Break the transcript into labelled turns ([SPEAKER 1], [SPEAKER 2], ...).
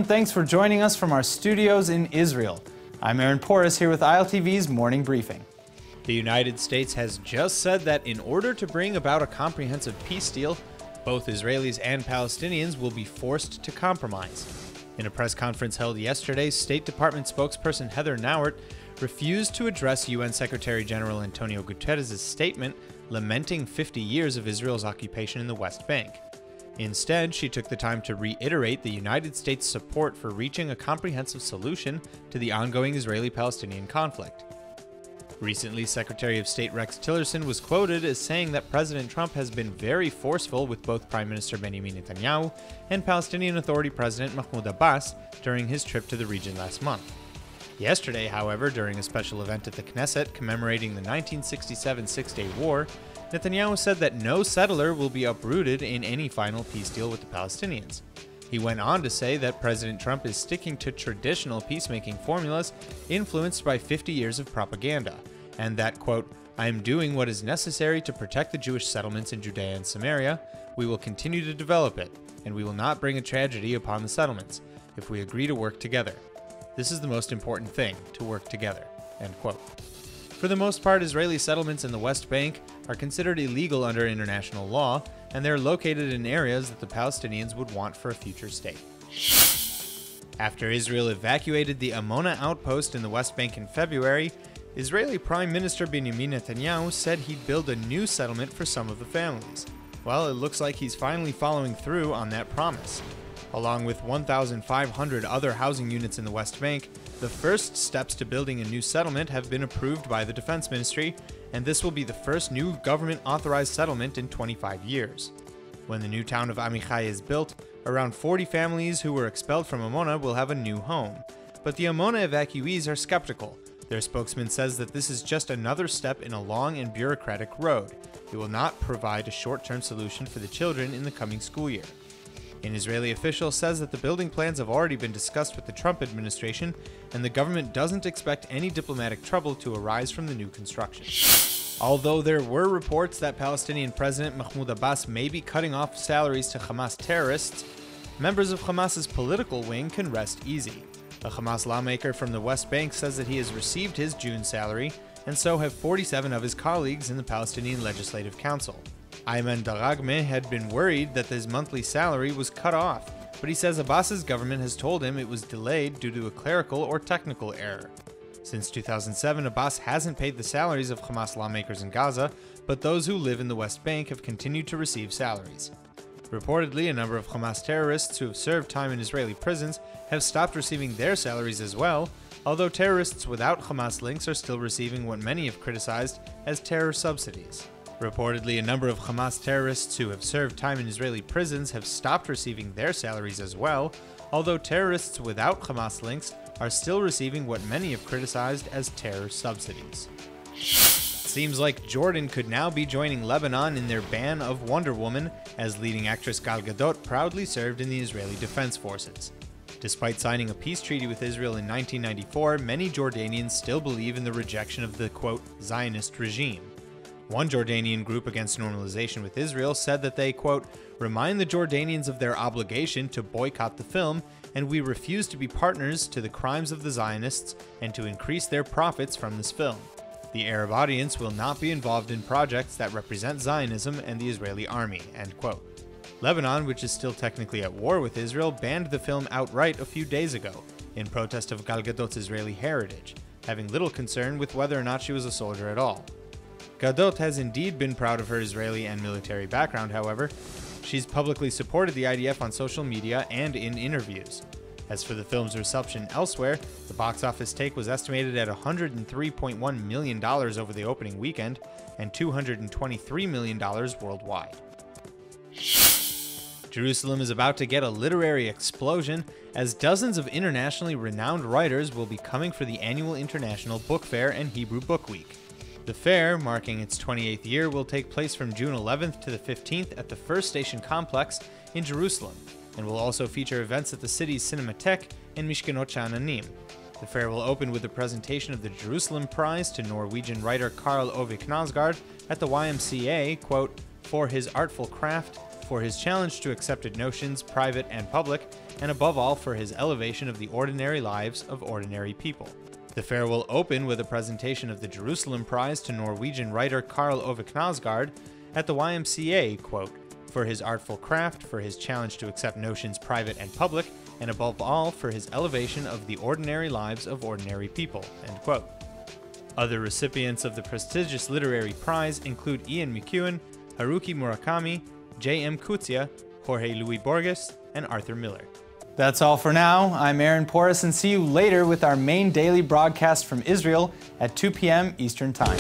[SPEAKER 1] everyone. Thanks for joining us from our studios in Israel. I'm Aaron Porras here with ILTV's Morning Briefing.
[SPEAKER 2] The United States has just said that in order to bring about a comprehensive peace deal, both Israelis and Palestinians will be forced to compromise. In a press conference held yesterday, State Department spokesperson Heather Nauert refused to address UN Secretary General Antonio Guterres' statement lamenting 50 years of Israel's occupation in the West Bank. Instead, she took the time to reiterate the United States' support for reaching a comprehensive solution to the ongoing Israeli-Palestinian conflict. Recently, Secretary of State Rex Tillerson was quoted as saying that President Trump has been very forceful with both Prime Minister Benjamin Netanyahu and Palestinian Authority President Mahmoud Abbas during his trip to the region last month. Yesterday, however, during a special event at the Knesset commemorating the 1967 Six-Day War, Netanyahu said that no settler will be uprooted in any final peace deal with the Palestinians. He went on to say that President Trump is sticking to traditional peacemaking formulas influenced by 50 years of propaganda, and that, quote, "I am doing what is necessary to protect the Jewish settlements in Judea and Samaria. We will continue to develop it, and we will not bring a tragedy upon the settlements if we agree to work together. This is the most important thing, to work together," end quote. For the most part, Israeli settlements in the West Bank are considered illegal under international law, and they're located in areas that the Palestinians would want for a future state. After Israel evacuated the Amona outpost in the West Bank in February, Israeli Prime Minister Benjamin Netanyahu said he'd build a new settlement for some of the families. Well, it looks like he's finally following through on that promise. Along with 1,500 other housing units in the West Bank, the first steps to building a new settlement have been approved by the Defense Ministry, and this will be the first new government-authorized settlement in 25 years. When the new town of Amichai is built, around 40 families who were expelled from Amona will have a new home. But the Amona evacuees are skeptical. Their spokesman says that this is just another step in a long and bureaucratic road. It will not provide a short-term solution for the children in the coming school year. An Israeli official says that the building plans have already been discussed with the Trump administration, and the government doesn't expect any diplomatic trouble to arise from the new construction. Although there were reports that Palestinian President Mahmoud Abbas may be cutting off salaries to Hamas terrorists, members of Hamas's political wing can rest easy. A Hamas lawmaker from the West Bank says that he has received his June salary, and so have 47 of his colleagues in the Palestinian Legislative Council. Ayman Daragme had been worried that his monthly salary was cut off, but he says Abbas's government has told him it was delayed due to a clerical or technical error. Since 2007, Abbas hasn't paid the salaries of Hamas lawmakers in Gaza, but those who live in the West Bank have continued to receive salaries. Reportedly, a number of Hamas terrorists who have served time in Israeli prisons have stopped receiving their salaries as well, although terrorists without Hamas links are still receiving what many have criticized as terror subsidies. Reportedly, a number of Hamas terrorists who have served time in Israeli prisons have stopped receiving their salaries as well, although terrorists without Hamas links are still receiving what many have criticized as terror subsidies. It seems like Jordan could now be joining Lebanon in their ban of Wonder Woman, as leading actress Gal Gadot proudly served in the Israeli Defense Forces. Despite signing a peace treaty with Israel in 1994, many Jordanians still believe in the rejection of the, quote, Zionist regime. One Jordanian group against normalization with Israel said that they, quote, remind the Jordanians of their obligation to boycott the film, and we refuse to be partners to the crimes of the Zionists and to increase their profits from this film. The Arab audience will not be involved in projects that represent Zionism and the Israeli army, end quote. Lebanon, which is still technically at war with Israel, banned the film outright a few days ago, in protest of Gal Gadot's Israeli heritage, having little concern with whether or not she was a soldier at all. Gadot has indeed been proud of her Israeli and military background, however. She's publicly supported the IDF on social media and in interviews. As for the film's reception elsewhere, the box office take was estimated at $103.1 million over the opening weekend and $223 million worldwide. Jerusalem is about to get a literary explosion, as dozens of internationally renowned writers will be coming for the annual International Book Fair and Hebrew Book Week. The fair, marking its 28th year, will take place from June 11th to the 15th at the First Station Complex in Jerusalem, and will also feature events at the city's Cinematheque and Mishkenot Sha'ananim. The fair will open with a presentation of the Jerusalem Prize to Norwegian writer Karl Ove Knausgaard at the YMCA, quote, for his artful craft, for his challenge to accepted notions, private and public, and above all for his elevation of the ordinary lives of ordinary people. The fair will open with a presentation of the Jerusalem Prize to Norwegian writer Karl Ove Knausgaard at the YMCA, quote, for his artful craft, for his challenge to accept notions private and public, and above all for his elevation of the ordinary lives of ordinary people, end quote. Other recipients of the prestigious literary prize include Ian McEwan, Haruki Murakami, J.M. Coetzee, Jorge Luis Borges, and Arthur Miller.
[SPEAKER 1] That's all for now. I'm Aaron Porras, and see you later with our main daily broadcast from Israel at 2 p.m. Eastern Time.